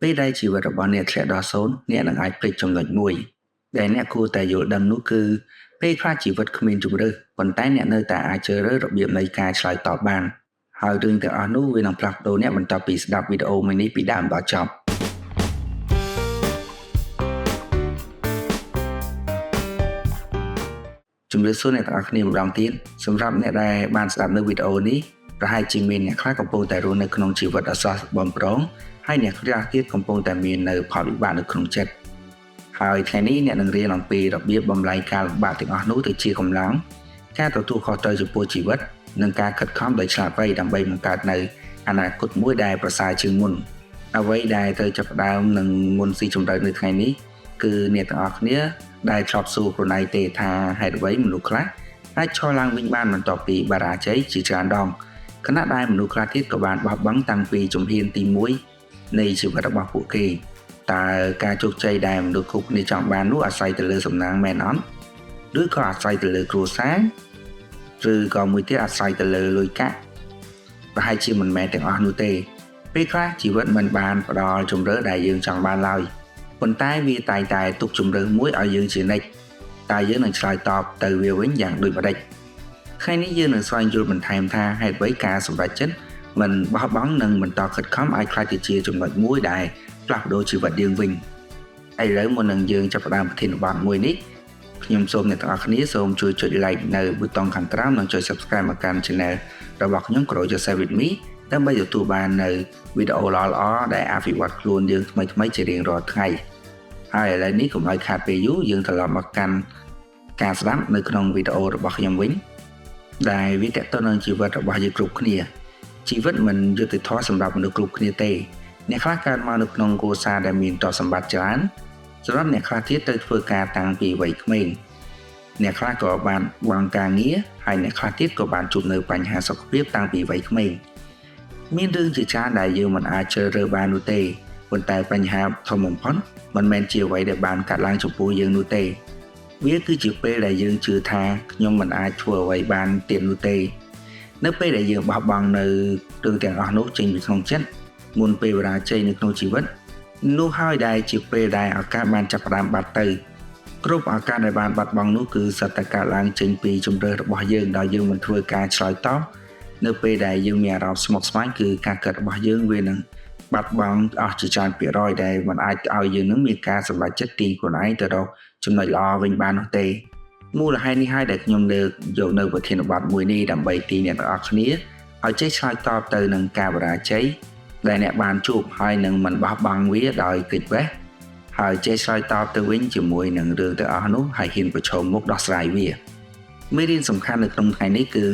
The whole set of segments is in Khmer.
ពេលដែលជីវិតរបស់អ្នកធ្លាក់ដល់សូន្យអ្នកនឹងអាចភ្លេចចំណុចមួយដែលអ្នកគួរតែយល់ដឹងនោះគឺពេលខ្លះជីវិតគ្មានជម្រើសប៉ុន្តែអ្នកនៅតែអាចជ្រើសរើសរបៀបនៃការឆ្លើយតបបានហើយរឿងទាំងអស់នោះវានឹងផ្លាស់ប្ដូរអ្នកបន្ទាប់ពីស្ដាប់វីដេអូមួយនេះពីដើមដល់ចប់ជំរាបសួរអ្នកទាំងអស់គ្នាម្ដងទៀតសម្រាប់អ្នកដែលបានស្ដាប់នៅវីដេអូនេះប្រហែលជាមានអ្នកខ្លះកំពុងតែរស់នៅក្នុងជីវិតអសោះបំប្រងហើយអ្នកខ្លះទៀតកំពុងតែមាននៅផលវិបាកនៅក្នុងចិត្តហើយថ្ងៃនេះអ្នកនឹងរៀនអំពីរបៀបបំលែងការលំបាកទាំងអស់នោះទៅជាកម្លាំងការទទួលខុសត្រូវចំពោះជីវិតនិងការខិតខំដោយឆ្លាតវៃដើម្បីបង្កើតនៅអនាគតមួយដែលប្រសើរជាងមុនអ្វីដែលត្រូវចាប់ផ្ដើមនឹងមុនស៊ីជម្រៅនៅថ្ងៃនេះគឺអ្នកទាំងអស់គ្នាដែលធ្លាប់សួរខ្លួនឯងទេថាហេតុអ្វីមនុស្សខ្លះអាចឈរឡើងវិញបានបន្ទាប់ពីបរាជ័យជាច្រើនដងខណៈដែលមនុស្សខ្លះទៀតក៏បានបោះបង់តាំងពីជំហានទី1នៃជីវិតរបស់ពួកគេតើការជោគជ័យដែលមនុស្សគ្រប់គ្នាចង់បាននោះអាស្រ័យទៅលើសំណាងមែនអត់ឬក៏អាស្រ័យទៅលើគ្រួសារឬក៏មួយទៀតអាស្រ័យទៅលើលុយកាក់ប្រហែលជាមិនមែនទាំងអស់នោះទេពេលខ្លះជីវិតមិនបានផ្ដល់ជម្រើសដែលយើងចង់បានឡើយប៉ុន្តែវាតែងតែទុកជម្រើសមួយឲ្យយើងជានិច្ចតើយើងនឹងឆ្លើយតបទៅវាវិញយ៉ាងដូចម្តេចថ្ងៃនេះយើងនឹងស្វែងយល់បន្ថែមថាហេតុអ្វីការសម្រេចចិត្តមិនបោះបង់និងបន្តខិតខំឲ្យខ្លាចទៅជាចំណុចមួយដែលផ្លាស់ប្ដូរជីវិតយើងវិញឥឡូវមុននឹងយើងចាប់ផ្ដើមប្រធានបទមួយនេះខ្ញុំសូមអ្នកទាំងអស់គ្នាសូមជួយចុច like នៅប៊ូតុងខាងក្រោមនិងចុច subscribe មកកាន់ channel របស់ខ្ញុំ Grow Yourself with me ដើម្បីទទួលបាននៅវីដេអូល្អៗដែលអភិវឌ្ឍខ្លួនយើងថ្មីៗជារៀងរាល់ថ្ងៃហើយឥឡូវនេះកុំឲ្យខាតពេលយូរយើងត្រឡប់មកកាន់ការស្ដាប់នៅក្នុងវីដេអូរបស់ខ្ញុំវិញដែលវាទាក់ទងនឹងជីវិតរបស់យើងគ្រប់គ្នាជីវិតមិនយុត្តិធម៌សម្រាប់មនុស្សគ្រប់គ្នាទេអ្នកខ្លះកើតមកនៅក្នុងគ្រួសារដែលមានទ្រព្យសម្បត្តិច្រើនសម្រាប់អ្នកខ្លះទៀតត្រូវធ្វើការតាំងពីវ័យក្មេងអ្នកខ្លះក៏បានបង់ការងារហើយអ្នកខ្លះទៀតក៏បានជួបនៅបញ្ហាសុខភាពតាំងពីវ័យក្មេងមានរឿងជាច្រើនដែលយើងមិនអាចជ្រើសរើសបាននោះទេប៉ុន្តែបញ្ហាធំបំផុតមិនមែនជាអ្វីដែលបានកាត់ឡើងចំពោះយើងនោះទេវាគឺជាពេលដែលយើងជឿថាខ្ញុំមិនអាចធ្វើអ្វីបានទៀតនោះទេនៅពេលដែលយើងបោះបង់នៅរឿងទាំងអស់នោះចេញពីក្នុងចិត្តមុនពេលបរាជ័យនៅក្នុងជីវិតនោះហើយដែលជាពេលដែលឱកាសបានចាប់ផ្ដើមបាត់ទៅគ្រប់ឱកាសដែលបានបាត់បង់នោះគឺសត្វតែកើតឡើងចេញពីជំរឿរបស់យើងដោយយើងមិនធ្វើការឆ្លើយតបនៅពេលដែលយើងមានអារម្មណ៍ស្មុគស្មាញគឺការកើតរបស់យើងវានឹងបាត់បង់អស់ជាច្រើនភាគរយដែលមិនអាចឲ្យយើងនឹងមានការសម្រេចចិត្តទីខ្លួនឯងទៅរកចំណុចល្អវិញបាននោះទេមូលហេតុនេះហើយដែលខ្ញុំលើកយកនៅប្រធានបទមួយនេះដើម្បីទីអ្នកទាំងអស់គ្នាឲ្យចេះឆ្លើយតបទៅនឹងការបរាជ័យដែលអ្នកបានជួបហើយនឹងមិនបោះបង់វាដោយគេចវេះហើយចេះឆ្លើយតបទៅវិញជាមួយនឹងរឿងទាំងអស់នោះហើយហ៊ានប្រឈមមុខដោះស្រាយវាមេរៀនសំខាន់នៅក្នុងថ្ងៃនេះគឺ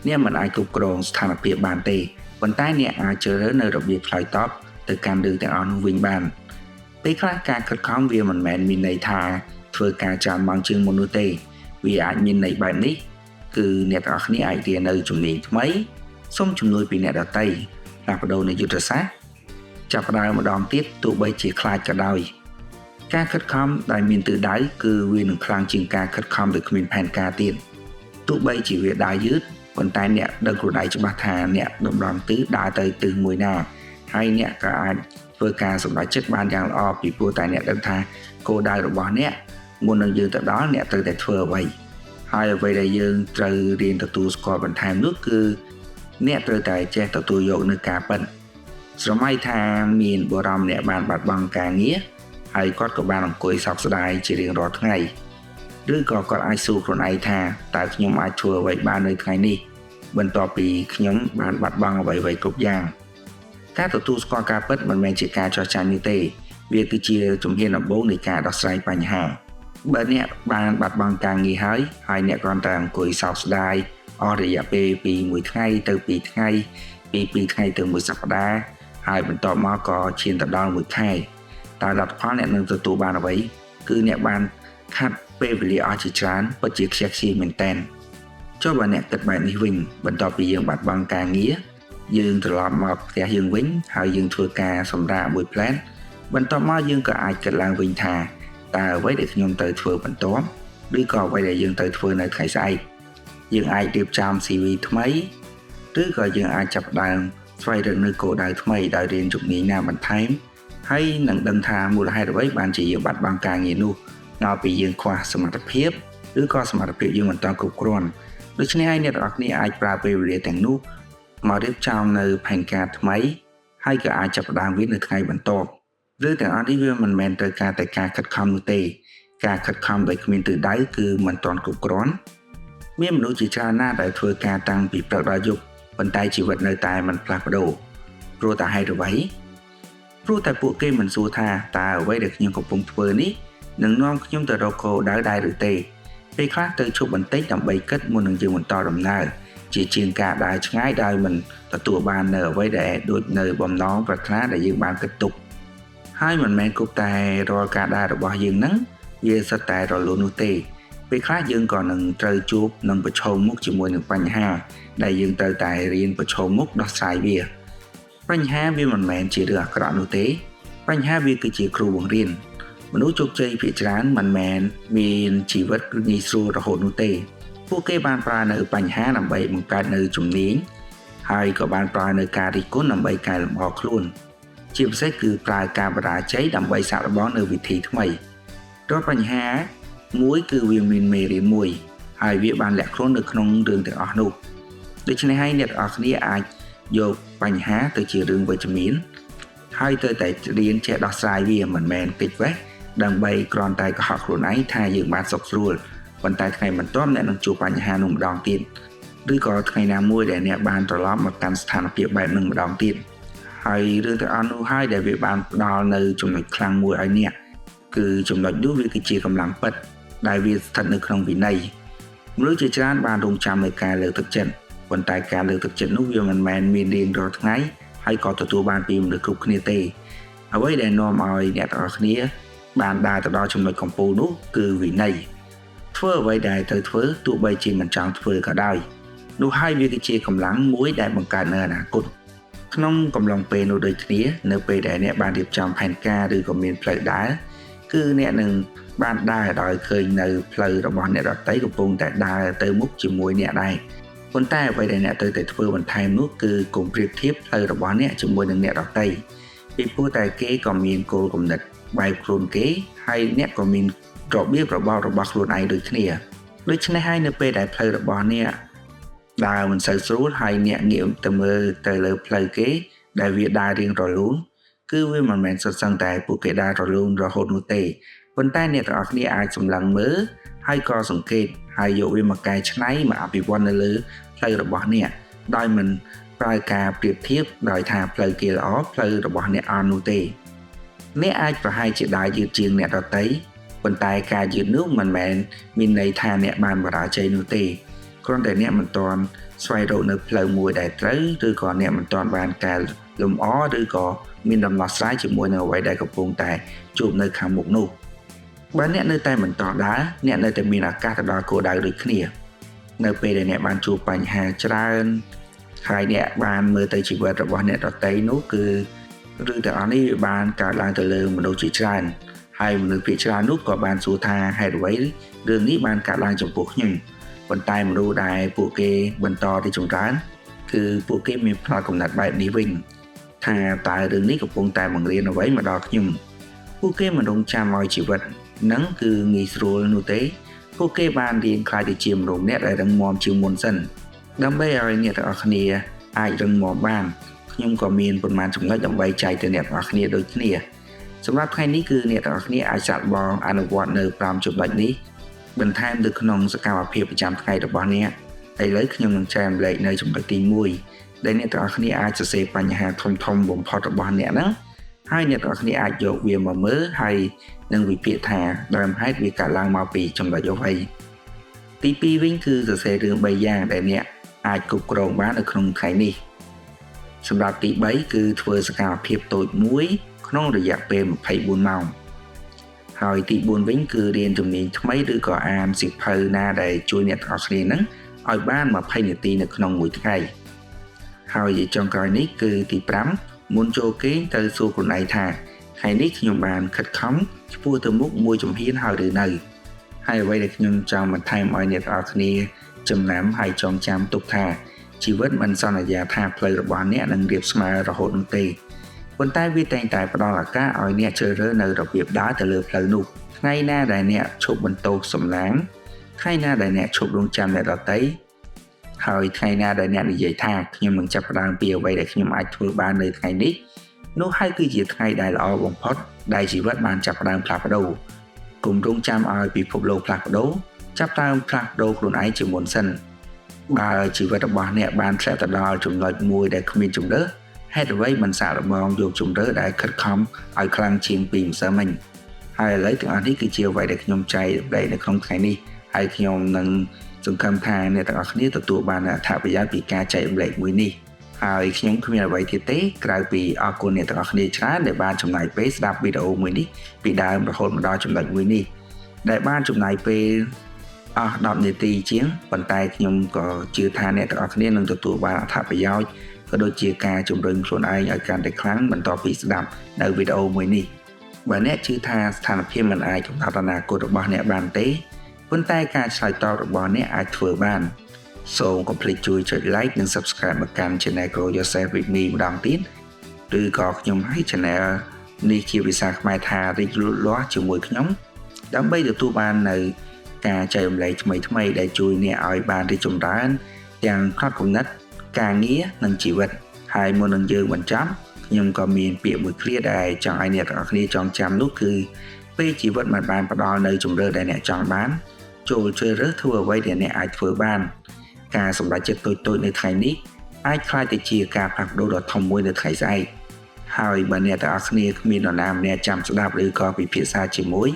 អ្នកមិនអាចគ្រប់គ្រងស្ថានភាពបានទេប៉ុន្តែអ្នកអាចជ្រើសរើសនៅរបៀបឆ្លើយតបទៅកាន់រឿងទាំងអស់នោះវិញបានពេលខ្លះការខិតខំវាមិនមែនមានន័យថាធ្វើការចាំម៉ោងជាងមុននោះទេវាអាចមានន័យបែបនេះគឺអ្នកទាំងអស់គ្នាអាចរៀននៅជំនាញថ្មីសូមជំនួយពីអ្នកដទៃផ្លាស់ប្ដូរនៃយុទ្ធសាស្ត្រចាប់ផ្ដើមម្ដងទៀតទោះបីជាខ្លាចក៏ដោយការខិតខំដែលមានទិសដៅគឺវានឹងខ្លាំងជាងការខិតខំដោយគ្មានផែនការទៀតទោះបីជាវាដើរយឺតប៉ុន្តែអ្នកដឹងខ្លួនឯងច្បាស់ថាអ្នកដំណំទិសដើរទៅទិសមួយណាហើយអ្នកក៏អាចធ្វើការសម្រេចចិត្តបានយ៉ាងល្អពីព្រោះតែអ្នកដឹងថាគោលដៅរបស់អ្នកមុននឹងយើងទៅដល់អ្នកត្រូវតែធ្វើអ្វីហើយអ្វីដែលយើងត្រូវរៀនទទួលស្គាល់បន្ថែមនោះគឺអ្នកត្រូវតែចេះទទួលយកនូវការពិតស្រមៃថាមានបុរសម្នាក់បានបាត់បង់ការងារហើយគាត់ក៏បានអង្គុយសោកស្ដាយជារៀងរាល់ថ្ងៃឬក៏គាត់អាចសួរខ្លួនឯងថាតើខ្ញុំអាចធ្វើអ្វីបាននៅថ្ងៃនេះបន្ទាប់ពីខ្ញុំបានបាត់បង់អ្វីៗគ្រប់យ៉ាងការទទួលស្គាល់ការពិតមិនមែនជាការចោះចាញ់នោះទេវាគឺជាជំហានដំបូងនៃការដោះស្រាយបញ្ហាបើអ្នកបានបាត់បង់ការងារហើយអ្នកគ្រាន់តែអង្គុយសោកស្ដាយអស់រយៈពេលពី1ថ្ងៃទៅ2ថ្ងៃពី2ថ្ងៃទៅ1សប្តាហ៍ហើយបន្ទាប់មកក៏ឈានទៅដល់1ខែតើលទ្ធផលអ្នកនឹងទទួលបានអ្វីគឺអ្នកបានខាត់ពេលវេលាអស់ជាច្រើនពិតជាខ្ជះខ្ជាយមែនទែនចុះបើអ្នកគិតបែបនេះវិញបន្ទាប់ពីយើងបាត់បង់ការងារយើងត្រឡប់មកផ្ទះយើងវិញហើយយើងធ្វើការសម្រាកមួយផ្លែតបន្ទាប់មកយើងក៏អាចគិតឡើងវិញថាតើអ្វីដែលខ្ញុំត្រូវធ្វើបន្ទាប់ឬក៏អ្វីដែលយើងត្រូវធ្វើនៅថ្ងៃស្អែកយើងអាចរៀបចំ CV ថ្មីឬក៏យើងអាចចាប់ផ្ដើមស្វែងរកនៅគោលដៅថ្មីដោយរៀនជំនាញណាបន្ថែម ហើយនឹងដឹងថាមូលហេតុអ្វីបានជាយើងបាត់បង់ការងារនោះដល់ពីយើងខ្វះសមត្ថភាពឬក៏សមត្ថភាពយើងមិនទាន់គ្រប់គ្រាន់ដូច្នេះហើយអ្នកទាំងអស់គ្នាអាចប្រើពេលវេលាទាំងនោះមករៀបចំនៅផែនការថ្មីហើយក៏អាចចាប់ផ្ដើមវានៅថ្ងៃបន្ទាប់ឬទាំងអស់នេះវាមិនមែនត្រូវការតែការខិតខំនោះទេការខិតខំដោយគ្មានទិសដៅគឺមិនទាន់គ្រប់គ្រាន់មានមនុស្សជាច្រើនណាស់ដែលធ្វើការតាំងពីព្រឹកដល់យប់ប៉ុន្តែជីវិតនៅតែមិនផ្លាស់ប្ដូរព្រោះតែហេតុអ្វីព្រោះតែពួកគេមិនសួរថាតើអ្វីដែលខ្ញុំកំពុងធ្វើនេះនឹងនាំខ្ញុំទៅរកគោលដៅដែរឬទេពេលខ្លះទៅជប់បន្តិចដើម្បីគិតមុននឹងយើងបន្តដំណើរជាជាងការដើរឆ្ងាយដោយមិនទទួលបាននៅអ្វីដែលដូចនៅបំណងប្រាថ្នាដែលយើងបានគិតទុកហើយមិនមែនគ្រប់តែរាល់ការដើររបស់យើងនឹងវាសុទ្ធតែរលូននោះទេពេលខ្លះយើងក៏នឹងត្រូវជួបនឹងប្រឈមមុខជាមួយនឹងបញ្ហាដែលយើងត្រូវតែរៀនប្រឈមមុខដោះស្រាយវាបញ្ហាវាមិនមែនជារឿងអាក្រក់នោះទេបញ្ហាវាគឺជាគ្រូបង្រៀនមនុស្សជោគជ័យភាគច្រើនមិនមែនមានជីវិតងាយស្រួលរហូតនោះទេពួកគេបានប្រើនៅបញ្ហាដើម្បីបង្កើតនៅជំនាញហើយក៏បានប្រើនៅការរិះគន់ដើម្បីកែលម្អខ្លួនជាពិសេសគឺប្រើការបរាជ័យដើម្បីសាកល្បងនៅវិធីថ្មីរាល់បញ្ហាមួយគឺវាមានមេរៀនមួយហើយវាបានលាក់ខ្លួននៅក្នុងរឿងទាំងអស់នោះដូច្នេះហើយអ្នកទាំងអស់គ្នាអាចយកបញ្ហាទៅជារឿងវិជ្ជមានហើយទៅតែរៀនចេះដោះស្រាយវាមិនមែនគេចវេះដើម្បីគ្រាន់តែកុហកខ្លួនឯងថាយើងបានសុខស្រួលប៉ុន្តែថ្ងៃបន្ទាប់អ្នកនឹងជួបបញ្ហានោះម្ដងទៀតឬក៏ថ្ងៃណាមួយដែលអ្នកបានត្រឡប់មកកាន់ស្ថានភាពបែបនឹងម្ដងទៀតហើយរឿងទាំងអស់នោះហើយដែលវាបានផ្ដល់នៅចំណុចខ្លាំងមួយឲ្យអ្នកគឺចំណុចនោះវាគឺជាកម្លាំងពិតដែលវាស្ថិតនៅក្នុងវិន័យមនុស្សជាច្រើនបានរងចាំនៅការលើកទឹកចិត្តប៉ុន្តែការលើកទឹកចិត្តនោះវាមិនមែនមានរៀងរាល់ថ្ងៃហើយក៏ទទួលបានពីមនុស្សគ្រប់គ្នាទេអ្វីដែលនាំឲ្យអ្នកទាំងអស់គ្នាបានដើរទៅដល់ចំណុចកំពូលនោះគឺវិន័យធ្វើអ្វីដែលត្រូវធ្វើទោះបីជាមិនចង់ធ្វើក៏ដោយនោះហើយវាគឺជាកម្លាំងមួយដែលបង្កើតនៅអនាគតក្នុងកំឡុងពេលនោះដូចគ្នានៅពេលដែលអ្នកបានរៀបចំផែនការឬក៏មានផ្លូវដើរគឺអ្នកនឹងបានដើរដោយឃើញនៅផ្លូវរបស់អ្នកដទៃកំពុងតែដើរទៅមុខជាមួយអ្នកដែរប៉ុន្តែអ្វីដែលអ្នកត្រូវតែធ្វើបន្ថែមនោះគឺកុំប្រៀបធៀបផ្លូវរបស់អ្នកជាមួយនឹងអ្នកដទៃពីព្រោះតែគេក៏មានគោលគំនិតបែបខ្លួនគេហើយអ្នកក៏មានរបៀបរបបរបស់ខ្លួនឯងដូចគ្នាដូច្នេះហើយនៅពេលដែលផ្លូវរបស់អ្នកដើរមិនសូវស្រួលហើយអ្នកងាកទៅមើលទៅលើផ្លូវគេដែលវាដើររៀងរលូនគឺវាមិនមែនសុទ្ធសឹងតែពួកគេដើររលូនរហូតនោះទេប៉ុន្តែអ្នកទាំងអស់គ្នាអាចសម្លឹងមើលហើយក៏សង្កេតហើយយកវាមកកែច្នៃមកអភិវឌ្ឍនៅលើផ្លូវរបស់អ្នកដោយមិនប្រើការប្រៀបធៀបដោយថាផ្លូវគេល្អផ្លូវរបស់អ្នកអត់នោះទេអ្នកអាចប្រហែលជាដើរយឺតជាងអ្នកដទៃប៉ុន្តែការយឺតនោះមិនមែនមានន័យថាអ្នកបានបរាជ័យនោះទេគ្រាន់តែអ្នកមិនទាន់ស្វែងរកនៅផ្លូវមួយដែលត្រូវឬក៏អ្នកមិនទាន់បានកែលម្អឬក៏មានដំណោះស្រាយជាមួយនឹងអ្វីដែលកំពុងតែជួបនៅខាងមុខនោះបើអ្នកនៅតែបន្តដើរអ្នកនៅតែមានឱកាសទៅដល់គោលដៅដូចគ្នានៅពេលដែលអ្នកបានជួបបញ្ហាច្រើនហើយអ្នកបានមើលទៅជីវិតរបស់អ្នកដទៃនោះគឺរឿងទាំងអស់នេះវាបានកើតឡើងទៅលើមនុស្សជាច្រើនហើយមនុស្សភាគច្រើននោះក៏បានសួរថាហេតុអ្វីរឿងនេះបានកើតឡើងចំពោះខ្ញុំប៉ុន្តែមនុស្សដែលពួកគេបន្តទីចម្រើនគឺពួកគេមានផ្នត់គំនិតបែបនេះវិញថាតើរឿងនេះកំពុងតែបង្រៀនអ្វីមកដល់ខ្ញុំពួកគេមិនរងចាំឲ្យជីវិតនឹងគឺងាយស្រួលនោះទេពួកគេបានរៀនខ្លាយទៅជាមនុស្សអ្នកដែលរឹងមាំជាងមុនសិនដើម្បីឲ្យអ្នកទាំងអស់គ្នាអាចរឹងមាំបានខ្ញុំក៏មានប៉ុន្មានចំណុចដើម្បីចែកទៅអ្នកទាំងអស់គ្នាដូចគ្នាសម្រាប់ថ្ងៃនេះគឺអ្នកទាំងអស់គ្នាអាចសាកល្បងអនុវត្តនៅ5ចំណុចនេះបន្ថែមទៅក្នុងសកម្មភាពប្រចាំថ្ងៃរបស់អ្នកឥឡូវខ្ញុំនឹងចែករំលែកនៅចំណុចទី1ដែលអ្នកទាំងអស់គ្នាអាចសរសេរបញ្ហាធំបំផុតរបស់អ្នកហ្នឹងហើយអ្នកទាំងអស់គ្នាអាចយកវាមកមើលហើយនឹងវិភាគថាដើមហេតុវាកើតឡើងមកពីចំណុចអ្វីទី2វិញគឺសរសេររឿង3យ៉ាងដែលអ្នកអាចគ្រប់គ្រងបាននៅក្នុងថ្ងៃនេះសម្រាប់ទី3គឺធ្វើសកម្មភាពតូចមួយក្នុងរយៈពេល24ម៉ោងហើយទី4វិញគឺរៀនជំនាញថ្មីឬក៏អានសៀវភៅណាដែលជួយអ្នកទាំងអស់គ្នានឹងឲ្យបាន20នាទីនៅក្នុងមួយថ្ងៃហើយចុងក្រោយនេះគឺទី5មុនចូលគេងត្រូវសួរខ្លួនឯងថាថ្ងៃនេះខ្ញុំបានខិតខំឆ្ពោះទៅមុខមួយជំហានហើយឬនៅហើយអ្វីដែលខ្ញុំចង់បន្ថែមឲ្យអ្នកទាំងអស់គ្នាចំណាំហើយចងចាំទុកថាជីវិតមិនសន្យាថាផ្លូវរបស់អ្នកនឹងរាបស្មើរហូតនោះទេ ប៉ុន្តែវាតែងតែផ្ដល់ឱកាសឲ្យអ្នកជ្រើសរើសនៅរបៀបដើរទៅលើផ្លូវនោះថ្ងៃណាដែលអ្នកឈប់បន្ទោសសំឡាងថ្ងៃណាដែលអ្នកឈប់រងចាំអ្នកដទៃហើយថ្ងៃណាដែលអ្នកនិយាយថាខ្ញុំនឹងចាប់ផ្ដើមពីអ្វីដែលខ្ញុំអាចធ្វើបាននៅថ្ងៃនេះនោះហើយគឺជាថ្ងៃដែលល្អបំផុតដែលជីវិតបានចាប់ផ្ដើមផ្លាស់ប្ដូរកុំរងចាំឲ្យពិភពលោកផ្លាស់ប្ដូរចាប់ផ្ដើមផ្លាស់ប្ដូរខ្លួនឯងជាមុនសិនបើជីវិតរបស់អ្នកបានធ្លាក់ទៅដល់ចំណុចមួយដែលគ្មានជម្រើសហេតុអ្វីមិនសាកល្បងយកជម្រើសដែលខិតខំឲ្យខ្លាំងជាងពីម្សិលមិញហើយឥឡូវទាំងអស់នេះគឺជាអ្វីដែលខ្ញុំចែករំលែកនៅក្នុងថ្ងៃនេះហើយខ្ញុំនឹងសង្ឃឹមថាអ្នកទាំងអស់គ្នាទទួលបានអត្ថប្រយោជន៍ពីការចែករំលែកមួយនេះហើយខ្ញុំគ្មានអ្វីទៀតទេក្រៅពីអរគុណអ្នកទាំងអស់គ្នាច្រើនដែលបានចំណាយពេលស្ដាប់វីដេអូមួយនេះពីដើមរហូតមកដល់ចំណុចមួយនេះដែលបានចំណាយពេលអស់10នាទីជាងប៉ុន្តែខ្ញុំក៏ជឿថាអ្នកទាំងអស់គ្នានឹងទទួលបានអត្ថប្រយោជន៍ក៏ដូចជាការជំរុញខ្លួនឯងឲ្យកាន់តែខ្លាំងបន្ទាប់ពីស្ដាប់នៅវីដេអូមួយនេះបើអ្នកជឿថាស្ថានភាពមិនអាចកំណត់អនាគតរបស់អ្នកបានទេប៉ុន្តែការឆ្លើយតបរបស់អ្នកអាចធ្វើបានសូមកុំភ្លេចជួយចុច like និង subscribe មកកាន់ Channel Grow Yourself with Me ម្ដងទៀតឬក៏ខ្ញុំឲ្យ Channel នេះជាភាសាខ្មែរថារីកលូតលាស់ជាមួយខ្ញុំដើម្បីទទួលបាននៅការចែករំលែកថ្មីៗដែលជួយអ្នកឲ្យបានរីកចម្រើនទាំងផ្នត់គំនិតការងារនិងជីវិតហើយមុននឹងយើងបញ្ចប់ខ្ញុំក៏មានពាក្យមួយឃ្លាដែលចង់ឲ្យអ្នកទាំងអស់គ្នាចងចាំនោះគឺពេលជីវិតមិនបានផ្ដល់នៅជម្រើសដែលអ្នកចង់បានចូលជ្រើសរើសធ្វើអ្វីដែលអ្នកអាចធ្វើបានការសម្រេចចិត្តតូចៗនៅថ្ងៃនេះអាចក្លាយទៅជាការផ្លាស់ប្ដូរដ៏ធំមួយនៅថ្ងៃស្អែកហើយបើអ្នកទាំងអស់គ្នាគ្មាននរណាម្នាក់ចាំស្ដាប់ឬក៏ពិភាក្សាជាមួយ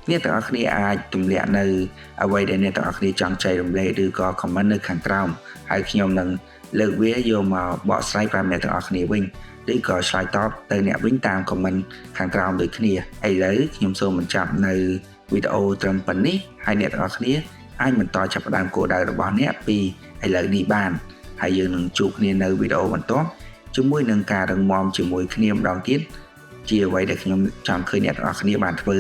អ្នកទាំងអស់គ្នាអាចទម្លាក់នៅអ្វីដែលអ្នកទាំងអស់គ្នាចង់ចែករំលែកឬក៏ comment នៅខាងក្រោមហើយខ្ញុំនឹងលើកវាយកមកបកស្រាយប្រាប់អ្នកទាំងអស់គ្នាវិញឬក៏ឆ្លើយតបទៅអ្នកវិញតាម comment ខាងក្រោមដូចគ្នាឥឡូវខ្ញុំសូមបញ្ចប់នៅវីដេអូត្រឹមប៉ុណ្នេះហើយអ្នកទាំងអស់គ្នាអាចបន្តចាប់ផ្ដើមគោលដៅរបស់អ្នកពីឥឡូវនេះបានហើយយើងនឹងជួបគ្នានៅវីដេអូបន្ទាប់ជាមួយនឹងការរឹងមាំជាមួយគ្នាម្ដងទៀតជាអ្វីដែលខ្ញុំចង់ឃើញអ្នកទាំងអស់គ្នាបានធ្វើ